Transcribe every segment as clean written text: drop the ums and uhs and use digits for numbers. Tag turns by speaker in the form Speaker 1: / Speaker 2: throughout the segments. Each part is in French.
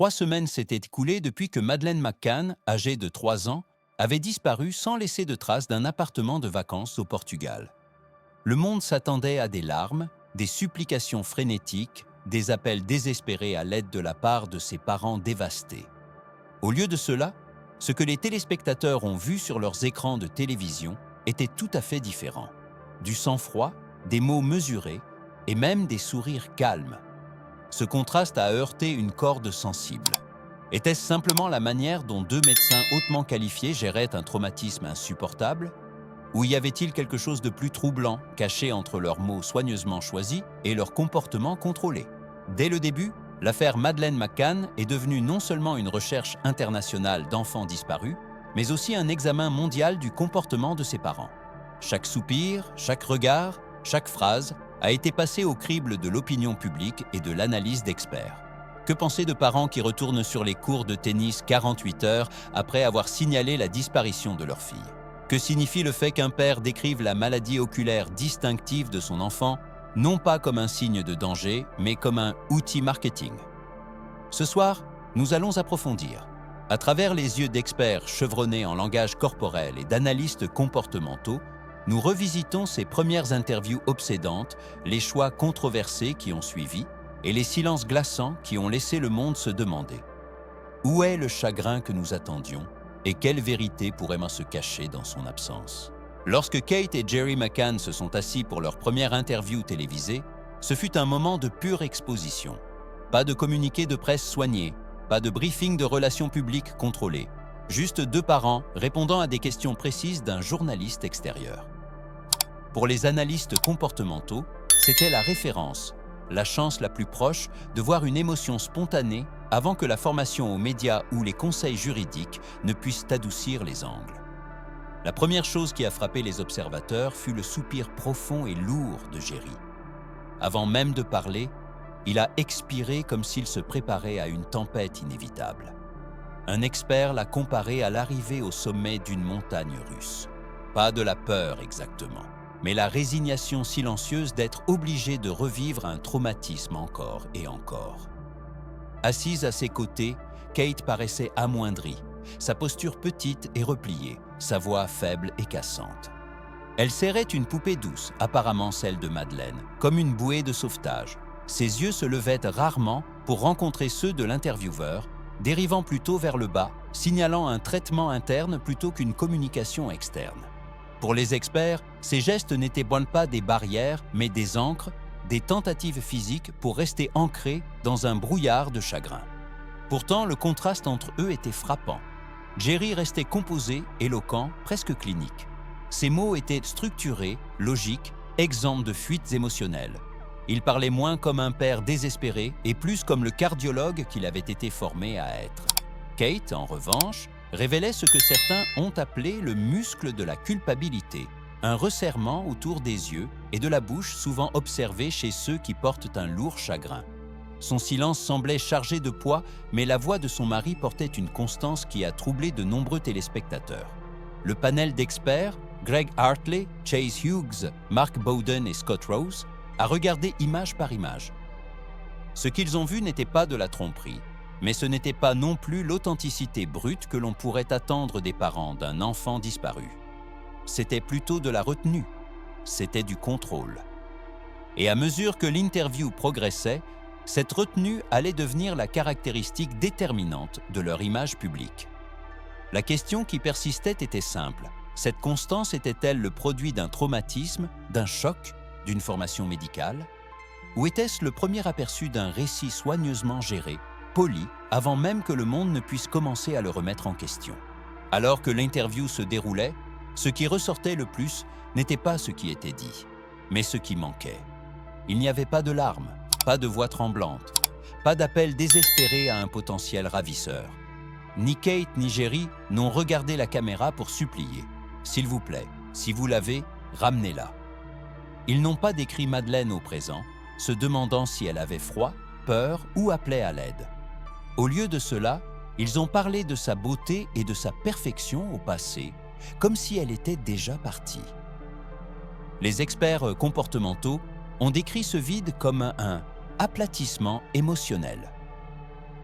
Speaker 1: 3 semaines s'étaient écoulées depuis que Madeleine McCann, âgée de 3 ans, avait disparu sans laisser de traces d'un appartement de vacances au Portugal. Le monde s'attendait à des larmes, des supplications frénétiques, des appels désespérés à l'aide de la part de ses parents dévastés. Au lieu de cela, ce que les téléspectateurs ont vu sur leurs écrans de télévision était tout à fait différent. Du sang-froid, des mots mesurés et même des sourires calmes. Ce contraste a heurté une corde sensible. Était-ce simplement la manière dont 2 médecins hautement qualifiés géraient un traumatisme insupportable? Ou y avait-il quelque chose de plus troublant, caché entre leurs mots soigneusement choisis et leur comportement contrôlé? Dès le début, l'affaire Madeleine McCann est devenue non seulement une recherche internationale d'enfants disparus, mais aussi un examen mondial du comportement de ses parents. Chaque soupir, chaque regard, chaque phrase a été passée au crible de l'opinion publique et de l'analyse d'experts. Que penser de parents qui retournent sur les cours de tennis 48 heures après avoir signalé la disparition de leur fille? Que signifie le fait qu'un père décrive la maladie oculaire distinctive de son enfant, non pas comme un signe de danger, mais comme un outil marketing? Ce soir, nous allons approfondir. À travers les yeux d'experts chevronnés en langage corporel et d'analystes comportementaux, nous revisitons ces premières interviews obsédantes, les choix controversés qui ont suivi et les silences glaçants qui ont laissé le monde se demander: où est le chagrin que nous attendions et quelle vérité pourrait se cacher dans son absence? Lorsque Kate et Jerry McCann se sont assis pour leur première interview télévisée, ce fut un moment de pure exposition. Pas de communiqué de presse soigné, pas de briefing de relations publiques contrôlé, juste 2 parents répondant à des questions précises d'un journaliste extérieur. Pour les analystes comportementaux, c'était la référence, la chance la plus proche de voir une émotion spontanée avant que la formation aux médias ou les conseils juridiques ne puissent adoucir les angles. La première chose qui a frappé les observateurs fut le soupir profond et lourd de Jerry. Avant même de parler, il a expiré comme s'il se préparait à une tempête inévitable. Un expert l'a comparé à l'arrivée au sommet d'une montagne russe. Pas de la peur exactement, mais la résignation silencieuse d'être obligé de revivre un traumatisme encore et encore. Assise à ses côtés, Kate paraissait amoindrie, sa posture petite et repliée, sa voix faible et cassante. Elle serrait une poupée douce, apparemment celle de Madeleine, comme une bouée de sauvetage. Ses yeux se levaient rarement pour rencontrer ceux de l'intervieweur, dérivant plutôt vers le bas, signalant un traitement interne plutôt qu'une communication externe. Pour les experts, ces gestes n'étaient pas des barrières, mais des ancres, des tentatives physiques pour rester ancrés dans un brouillard de chagrin. Pourtant, le contraste entre eux était frappant. Jerry restait composé, éloquent, presque clinique. Ses mots étaient structurés, logiques, exempts de fuites émotionnelles. Il parlait moins comme un père désespéré et plus comme le cardiologue qu'il avait été formé à être. Kate, en revanche, révélait ce que certains ont appelé le muscle de la culpabilité, un resserrement autour des yeux et de la bouche souvent observé chez ceux qui portent un lourd chagrin. Son silence semblait chargé de poids, mais la voix de son mari portait une constance qui a troublé de nombreux téléspectateurs. Le panel d'experts, Greg Hartley, Chase Hughes, Mark Bowden et Scott Rose, a regardé image par image. Ce qu'ils ont vu n'était pas de la tromperie, mais ce n'était pas non plus l'authenticité brute que l'on pourrait attendre des parents d'un enfant disparu. C'était plutôt de la retenue, c'était du contrôle. Et à mesure que l'interview progressait, cette retenue allait devenir la caractéristique déterminante de leur image publique. La question qui persistait était simple. Cette constance était-elle le produit d'un traumatisme, d'un choc, d'une formation médicale? Ou était-ce le premier aperçu d'un récit soigneusement géré, poli, avant même que le monde ne puisse commencer à le remettre en question? Alors que l'interview se déroulait, ce qui ressortait le plus n'était pas ce qui était dit, mais ce qui manquait. Il n'y avait pas de larmes, pas de voix tremblante, pas d'appel désespéré à un potentiel ravisseur. Ni Kate ni Jerry n'ont regardé la caméra pour supplier. « S'il vous plaît, si vous l'avez, ramenez-la ». Ils n'ont pas décrit Madeleine au présent, se demandant si elle avait froid, peur ou appelait à l'aide. Au lieu de cela, ils ont parlé de sa beauté et de sa perfection au passé, comme si elle était déjà partie. Les experts comportementaux ont décrit ce vide comme un aplatissement émotionnel.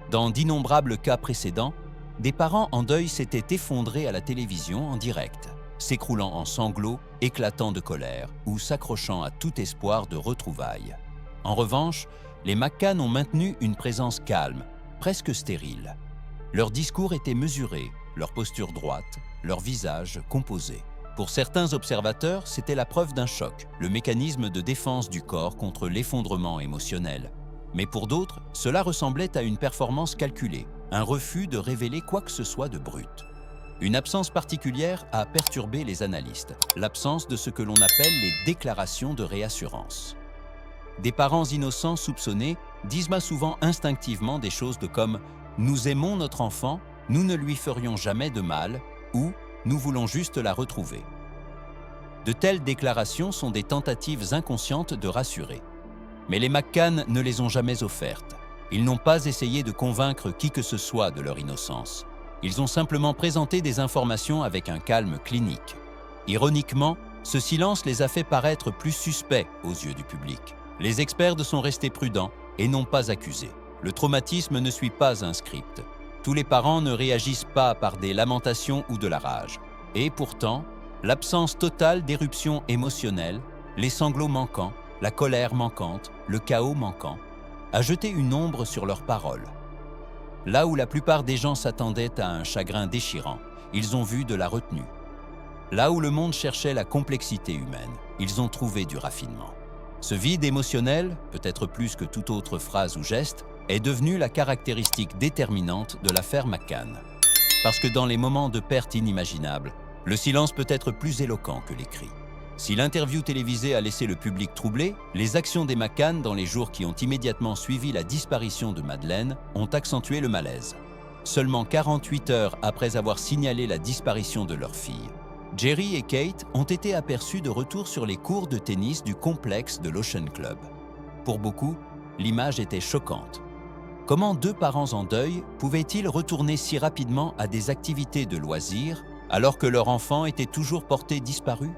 Speaker 1: Dans d'innombrables cas précédents, des parents en deuil s'étaient effondrés à la télévision en direct, s'écroulant en sanglots, éclatant de colère ou s'accrochant à tout espoir de retrouvailles. En revanche, les McCann ont maintenu une présence calme, presque stérile. Leur discours était mesuré, leur posture droite, leur visage composé. Pour certains observateurs, c'était la preuve d'un choc, le mécanisme de défense du corps contre l'effondrement émotionnel. Mais pour d'autres, cela ressemblait à une performance calculée, un refus de révéler quoi que ce soit de brut. Une absence particulière a perturbé les analystes, l'absence de ce que l'on appelle les déclarations de réassurance. Des parents innocents soupçonnés disent souvent instinctivement des choses comme « Nous aimons notre enfant, nous ne lui ferions jamais de mal » ou « Nous voulons juste la retrouver ». De telles déclarations sont des tentatives inconscientes de rassurer. Mais les McCann ne les ont jamais offertes. Ils n'ont pas essayé de convaincre qui que ce soit de leur innocence. Ils ont simplement présenté des informations avec un calme clinique. Ironiquement, ce silence les a fait paraître plus suspects aux yeux du public. Les experts sont restés prudents et n'ont pas accusé. Le traumatisme ne suit pas un script. Tous les parents ne réagissent pas par des lamentations ou de la rage. Et pourtant, l'absence totale d'éruption émotionnelle, les sanglots manquants, la colère manquante, le chaos manquant, a jeté une ombre sur leurs paroles. Là où la plupart des gens s'attendaient à un chagrin déchirant, ils ont vu de la retenue. Là où le monde cherchait la complexité humaine, ils ont trouvé du raffinement. Ce vide émotionnel, peut-être plus que toute autre phrase ou geste, est devenu la caractéristique déterminante de l'affaire McCann. Parce que dans les moments de perte inimaginables, le silence peut être plus éloquent que les cris. Si l'interview télévisée a laissé le public troublé, les actions des McCann dans les jours qui ont immédiatement suivi la disparition de Madeleine ont accentué le malaise. Seulement 48 heures après avoir signalé la disparition de leur fille, Jerry et Kate ont été aperçus de retour sur les cours de tennis du complexe de l'Ocean Club. Pour beaucoup, l'image était choquante. Comment deux parents en deuil pouvaient-ils retourner si rapidement à des activités de loisirs alors que leur enfant était toujours porté disparu ?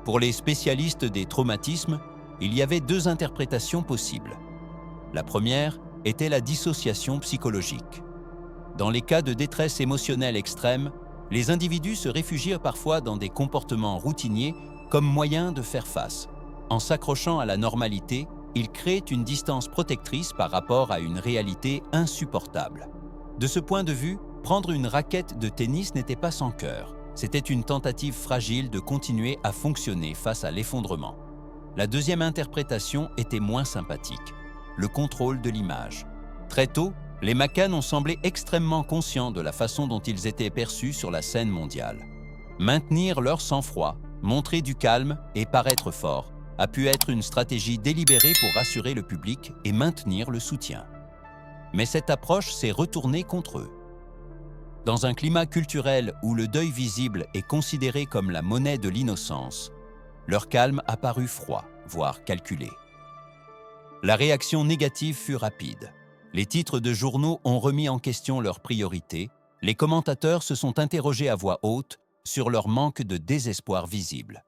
Speaker 1: Pour les spécialistes des traumatismes, il y avait deux interprétations possibles. La première était la dissociation psychologique. Dans les cas de détresse émotionnelle extrême, les individus se réfugièrent parfois dans des comportements routiniers comme moyen de faire face. En s'accrochant à la normalité, ils créent une distance protectrice par rapport à une réalité insupportable. De ce point de vue, prendre une raquette de tennis n'était pas sans cœur. C'était une tentative fragile de continuer à fonctionner face à l'effondrement. La deuxième interprétation était moins sympathique, le contrôle de l'image. Très tôt, les McCann ont semblé extrêmement conscients de la façon dont ils étaient perçus sur la scène mondiale. Maintenir leur sang-froid, montrer du calme et paraître fort a pu être une stratégie délibérée pour rassurer le public et maintenir le soutien. Mais cette approche s'est retournée contre eux. Dans un climat culturel où le deuil visible est considéré comme la monnaie de l'innocence, leur calme a paru froid, voire calculé. La réaction négative fut rapide. Les titres de journaux ont remis en question leurs priorités, les commentateurs se sont interrogés à voix haute sur leur manque de désespoir visible.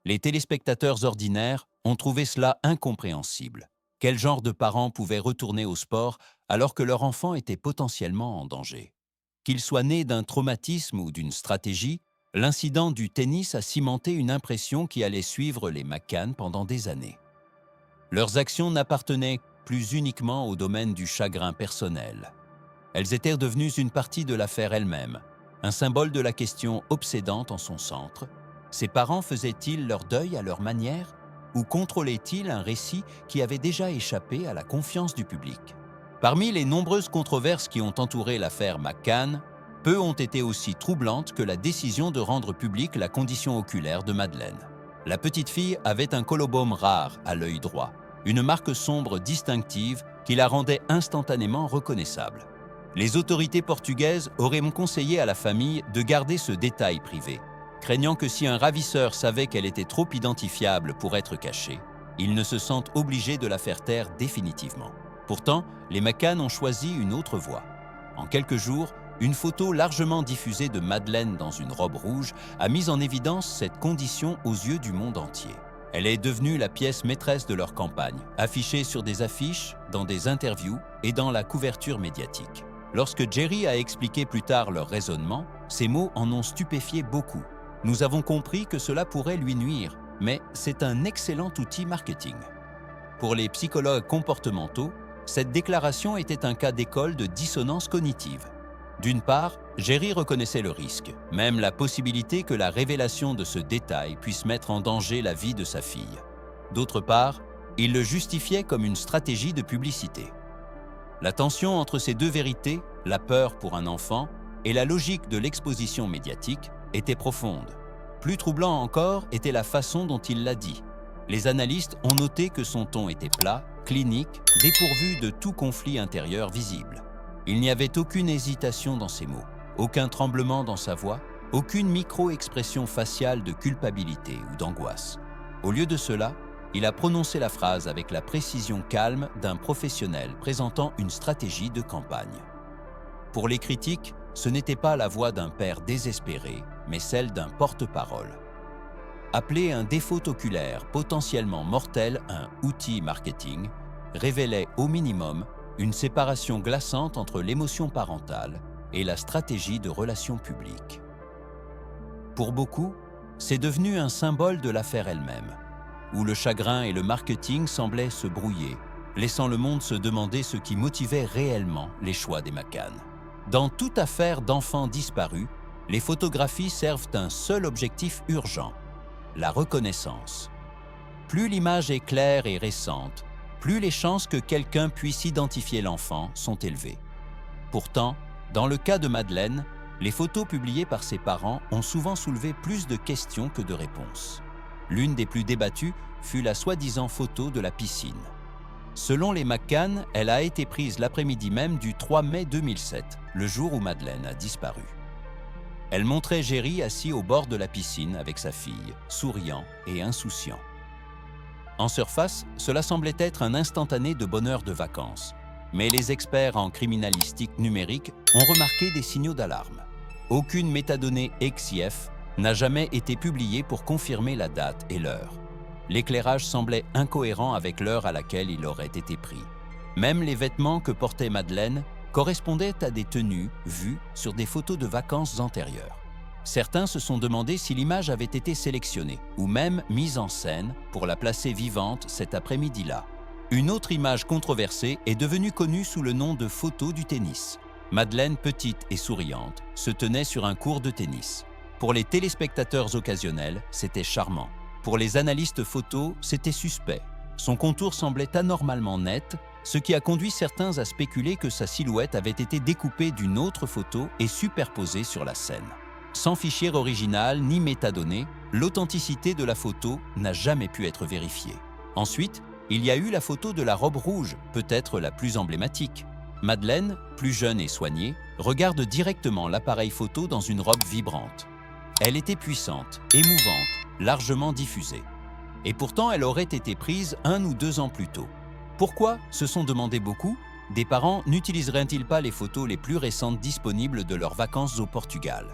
Speaker 1: Les téléspectateurs ordinaires ont trouvé cela incompréhensible. Quel genre de parents pouvaient retourner au sport alors que leur enfant était potentiellement en danger ? Qu'il soit né d'un traumatisme ou d'une stratégie, l'incident du tennis a cimenté une impression qui allait suivre les McCann pendant des années. Leurs actions n'appartenaient plus uniquement au domaine du chagrin personnel. Elles étaient devenues une partie de l'affaire elle-même, un symbole de la question obsédante en son centre. Ces parents faisaient-ils leur deuil à leur manière ou contrôlaient-ils un récit qui avait déjà échappé à la confiance du public ? Parmi les nombreuses controverses qui ont entouré l'affaire McCann, peu ont été aussi troublantes que la décision de rendre publique la condition oculaire de Madeleine. La petite fille avait un colobome rare à l'œil droit, une marque sombre distinctive qui la rendait instantanément reconnaissable. Les autorités portugaises auraient conseillé à la famille de garder ce détail privé, craignant que si un ravisseur savait qu'elle était trop identifiable pour être cachée, il ne se sente obligé de la faire taire définitivement. Pourtant, les McCann ont choisi une autre voie. En quelques jours, une photo largement diffusée de Madeleine dans une robe rouge a mis en évidence cette condition aux yeux du monde entier. Elle est devenue la pièce maîtresse de leur campagne, affichée sur des affiches, dans des interviews et dans la couverture médiatique. Lorsque Jerry a expliqué plus tard leur raisonnement, ces mots en ont stupéfié beaucoup. Nous avons compris que cela pourrait lui nuire, mais c'est un excellent outil marketing. Pour les psychologues comportementaux, cette déclaration était un cas d'école de dissonance cognitive. D'une part, Jerry reconnaissait le risque, même la possibilité que la révélation de ce détail puisse mettre en danger la vie de sa fille. D'autre part, il le justifiait comme une stratégie de publicité. La tension entre ces deux vérités, la peur pour un enfant et la logique de l'exposition médiatique, était profonde. Plus troublant encore était la façon dont il l'a dit. Les analystes ont noté que son ton était plat, clinique, dépourvu de tout conflit intérieur visible. Il n'y avait aucune hésitation dans ses mots, aucun tremblement dans sa voix, aucune micro-expression faciale de culpabilité ou d'angoisse. Au lieu de cela, il a prononcé la phrase avec la précision calme d'un professionnel présentant une stratégie de campagne. Pour les critiques, ce n'était pas la voix d'un père désespéré, mais celle d'un porte-parole. Appeler un défaut oculaire potentiellement mortel un outil marketing révélait au minimum une séparation glaçante entre l'émotion parentale et la stratégie de relations publiques. Pour beaucoup, c'est devenu un symbole de l'affaire elle-même, où le chagrin et le marketing semblaient se brouiller, laissant le monde se demander ce qui motivait réellement les choix des McCann. Dans toute affaire d'enfants disparus, les photographies servent un seul objectif urgent, la reconnaissance. Plus l'image est claire et récente, plus les chances que quelqu'un puisse identifier l'enfant sont élevées. Pourtant, dans le cas de Madeleine, les photos publiées par ses parents ont souvent soulevé plus de questions que de réponses. L'une des plus débattues fut la soi-disant photo de la piscine. Selon les McCann, elle a été prise l'après-midi même du 3 mai 2007, le jour où Madeleine a disparu. Elle montrait Jerry assis au bord de la piscine avec sa fille, souriant et insouciant. En surface, cela semblait être un instantané de bonheur de vacances, mais les experts en criminalistique numérique ont remarqué des signaux d'alarme. Aucune métadonnée XIF n'a jamais été publiée pour confirmer la date et l'heure. L'éclairage semblait incohérent avec l'heure à laquelle il aurait été pris. Même les vêtements que portait Madeleine correspondaient à des tenues vues sur des photos de vacances antérieures. Certains se sont demandé si l'image avait été sélectionnée ou même mise en scène pour la placer vivante cet après-midi-là. Une autre image controversée est devenue connue sous le nom de photo du tennis. Madeleine, petite et souriante, se tenait sur un court de tennis. Pour les téléspectateurs occasionnels, c'était charmant. Pour les analystes photos, c'était suspect. Son contour semblait anormalement net, ce qui a conduit certains à spéculer que sa silhouette avait été découpée d'une autre photo et superposée sur la scène. Sans fichier original ni métadonnées, l'authenticité de la photo n'a jamais pu être vérifiée. Ensuite, il y a eu la photo de la robe rouge, peut-être la plus emblématique. Madeleine, plus jeune et soignée, regarde directement l'appareil photo dans une robe vibrante. Elle était puissante, émouvante, largement diffusée. Et pourtant, elle aurait été prise 1 ou 2 ans plus tôt. Pourquoi, se sont demandé beaucoup, des parents n'utiliseraient-ils pas les photos les plus récentes disponibles de leurs vacances au Portugal?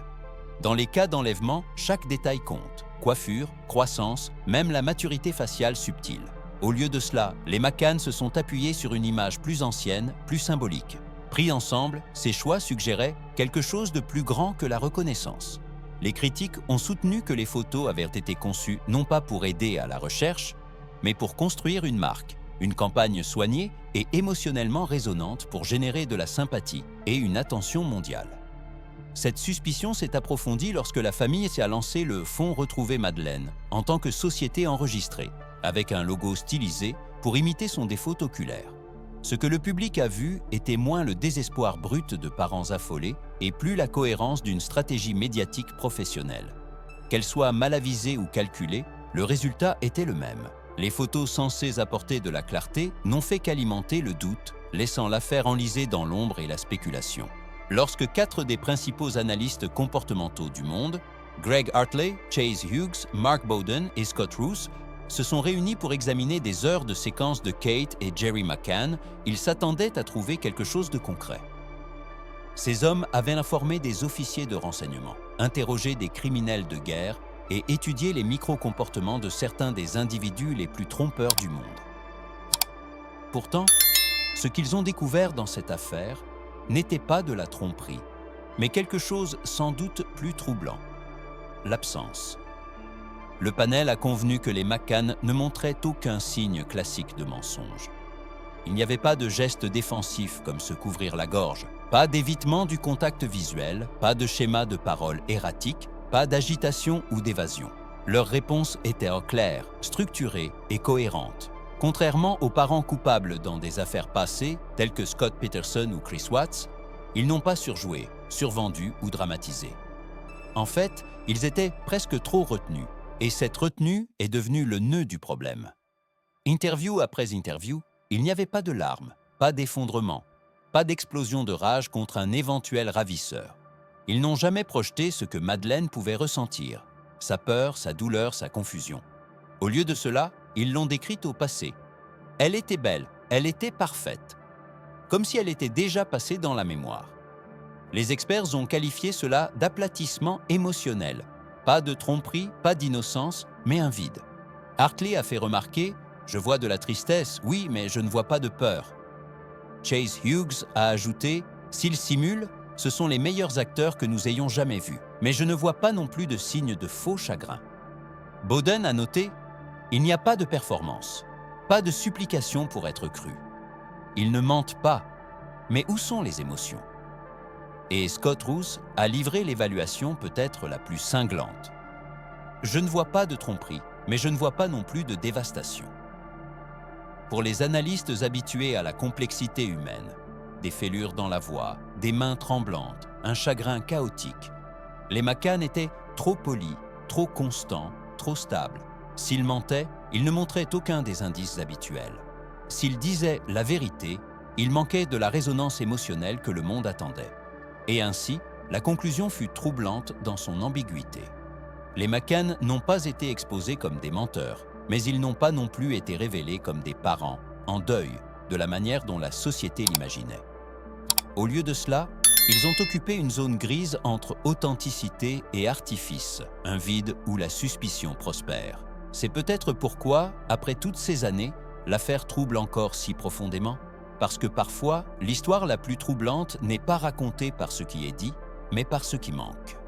Speaker 1: Dans les cas d'enlèvement, chaque détail compte. Coiffure, croissance, même la maturité faciale subtile. Au lieu de cela, les McCann se sont appuyés sur une image plus ancienne, plus symbolique. Pris ensemble, ces choix suggéraient quelque chose de plus grand que la reconnaissance. Les critiques ont soutenu que les photos avaient été conçues non pas pour aider à la recherche, mais pour construire une marque, une campagne soignée et émotionnellement résonante pour générer de la sympathie et une attention mondiale. Cette suspicion s'est approfondie lorsque la famille s'est lancé le Fonds Retrouver Madeleine en tant que société enregistrée, avec un logo stylisé pour imiter son défaut oculaire. Ce que le public a vu était moins le désespoir brut de parents affolés et plus la cohérence d'une stratégie médiatique professionnelle. Qu'elle soit mal avisée ou calculée, le résultat était le même. Les photos censées apporter de la clarté n'ont fait qu'alimenter le doute, laissant l'affaire enlisée dans l'ombre et la spéculation. Lorsque 4 des principaux analystes comportementaux du monde, Greg Hartley, Chase Hughes, Mark Bowden et Scott Roos, se sont réunis pour examiner des heures de séquences de Kate et Jerry McCann, ils s'attendaient à trouver quelque chose de concret. Ces hommes avaient informé des officiers de renseignement, interrogé des criminels de guerre et étudié les micro-comportements de certains des individus les plus trompeurs du monde. Pourtant, ce qu'ils ont découvert dans cette affaire n'était pas de la tromperie, mais quelque chose sans doute plus troublant: l'absence. Le panel a convenu que les McCann ne montraient aucun signe classique de mensonge. Il n'y avait pas de geste défensif comme se couvrir la gorge, pas d'évitement du contact visuel, pas de schéma de parole erratique, pas d'agitation ou d'évasion. Leurs réponses étaient claires, structurées et cohérentes. Contrairement aux parents coupables dans des affaires passées, tels que Scott Peterson ou Chris Watts, ils n'ont pas surjoué, survendu ou dramatisé. En fait, ils étaient presque trop retenus, et cette retenue est devenue le nœud du problème. Interview après interview, il n'y avait pas de larmes, pas d'effondrement, pas d'explosion de rage contre un éventuel ravisseur. Ils n'ont jamais projeté ce que Madeleine pouvait ressentir, sa peur, sa douleur, sa confusion. Au lieu de cela, ils l'ont décrite au passé. Elle était belle, elle était parfaite, comme si elle était déjà passée dans la mémoire. Les experts ont qualifié cela d'aplatissement émotionnel. Pas de tromperie, pas d'innocence, mais un vide. Hartley a fait remarquer « Je vois de la tristesse, oui, mais je ne vois pas de peur ». Chase Hughes a ajouté « S'ils simulent, ce sont les meilleurs acteurs que nous ayons jamais vus, mais je ne vois pas non plus de signes de faux chagrin ». Bowden a noté « Il n'y a pas de performance, pas de supplication pour être cru. Ils ne mentent pas, mais où sont les émotions ?» Et Scott Roos a livré l'évaluation peut-être la plus cinglante. « Je ne vois pas de tromperie, mais je ne vois pas non plus de dévastation. » Pour les analystes habitués à la complexité humaine, des fêlures dans la voix, des mains tremblantes, un chagrin chaotique, les McCann étaient trop polis, trop constants, trop stables. S'ils mentaient, ils ne montraient aucun des indices habituels. S'ils disaient la vérité, il manquait de la résonance émotionnelle que le monde attendait. Et ainsi, la conclusion fut troublante dans son ambiguïté. Les McCann n'ont pas été exposés comme des menteurs, mais ils n'ont pas non plus été révélés comme des parents, en deuil, de la manière dont la société l'imaginait. Au lieu de cela, ils ont occupé une zone grise entre authenticité et artifice, un vide où la suspicion prospère. C'est peut-être pourquoi, après toutes ces années, l'affaire trouble encore si profondément. Parce que parfois, l'histoire la plus troublante n'est pas racontée par ce qui est dit, mais par ce qui manque.